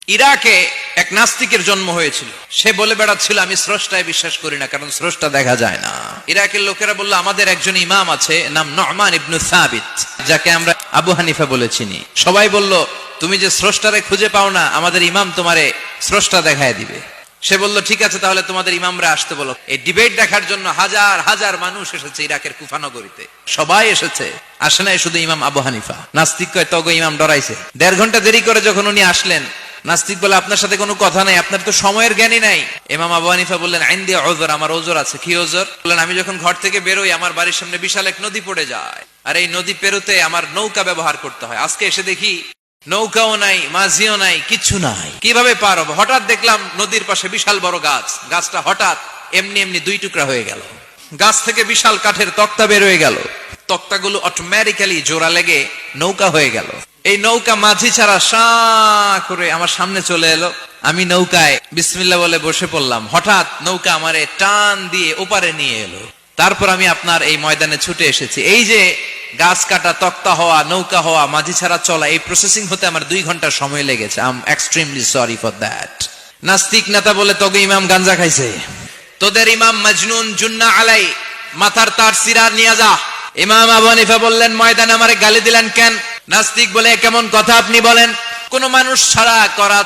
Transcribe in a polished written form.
ইরাকে এক নাস্তিকের জন্ম হয়েছিল। সে বলে বেড়াচ্ছিল আমি স্রষ্টায় বিশ্বাস করি না, কারণ স্রষ্টা দেখা যায় না। ইরাকের লোকেরা বলল আমাদের একজন ইমাম আছে, নাম নুমান ইবনে সাবিত, যাকে আমরা আবু হানিফা বলে চিনি। সবাই বলল তুমি যে স্রষ্টারে খুঁজে পাও না, আমাদের ইমাম তোমারে স্রষ্টা দেখায় দিবে। সে বলল ঠিক আছে, তাহলে তোমাদের ইমামরা আসতে বলো। এই ডিবেট দেখার জন্য হাজার হাজার মানুষ এসেছে ইরাকের কুফানগরীতে, সবাই এসেছে। আসে নাই শুধু ইমাম আবু হানিফা। নাস্তিক কয় তগো ইমাম ডরাইছে। 1.5 ঘন্টা দেরি করে যখন উনি আসলেন, নাস্তিক বলে আপনার সাথে কোনো কথা নাই, আপনার তো সময়ের জ্ঞানই নাই। ইমাম আবু হানিফা বললেন ইনদি উযর, আমার ওজর আছে। কি ওজর? বললেন আমি যখন ঘর থেকে বেরোই আমার বাড়ির সামনে বিশাল এক নদী পড়ে যায়, আর এই নদী পেরোতে আমার নৌকা ব্যবহার করতে হয়। আজকে এসে দেখি নৌকাও নাই, মাঝিও নাই, কিচ্ছু নাই, কিভাবে পার হবো? হঠাৎ দেখলাম নদীর পাশে বিশাল বড় গাছ, গাছটা হঠাৎ এমনি এমনি 2 টুকরা হয়ে গেল। গাছ থেকে বিশাল কাঠের তক্তা বের হয়ে গেল, তক্তাগুলো অটোমেটিক্যালি জোড়া লেগে নৌকা হয়ে গেল। এই নৌকা মাঝি ছাড়া সা করে আমার সামনে চলে এলো। আমি নৌকায় বিসমিল্লাহ বলে বসে পড়লাম। হঠাৎ নৌকা আমারে টান দিয়ে ওপারে নিয়ে এলো। তারপর আমি আপনার এই ময়দানে ছুটে এসেছি। এই যে গাছ কাটা, তক্তা হওয়া, নৌকা হওয়া, মাঝি ছাড়া চলা, এই প্রসেসিং হতে আমার 2 ঘন্টা সময় লেগেছে। I am extremely sorry for that. নাস্তিক নেতা বলে তোকে ইমাম গাঞ্জা খাইছে, তোদের ইমাম মজনুন, জুন্না আলাই, মাথার তার সিরা নিয়ে যা। ইমাম আবু হানিফা বললেন ময়দানে আমারে গালি দিলেন কেন? নাস্তিক বলে কেমন কথা আপনি বলেন? কোন মানুষ ছাড়া করা